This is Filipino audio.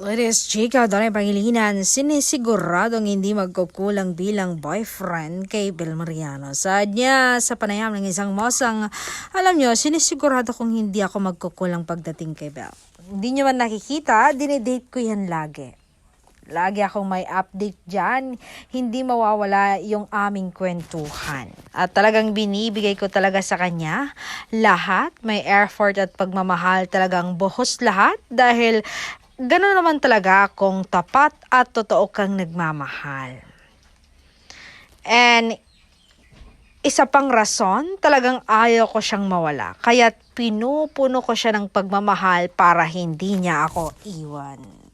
Ladies, chika, Donay Pangilinan, sinisiguradong hindi magkukulang bilang boyfriend kay Bel Mariano. Saad niya sa panayam ng isang mosang, alam niyo, sinisigurado kong hindi ako magkukulang pagdating kay Bel. Hindi niyo man nakikita, dinidate ko yan lagi. Lagi akong may update dyan, hindi mawawala yung aming kwentuhan. At talagang binibigay ko talaga sa kanya lahat, may effort at pagmamahal talagang buhos lahat dahil gano'n naman talaga kung tapat at totoo kang nagmamahal. And isa pang rason, talagang ayaw ko siyang mawala. Kaya't pinupuno ko siya ng pagmamahal para hindi niya ako iwan.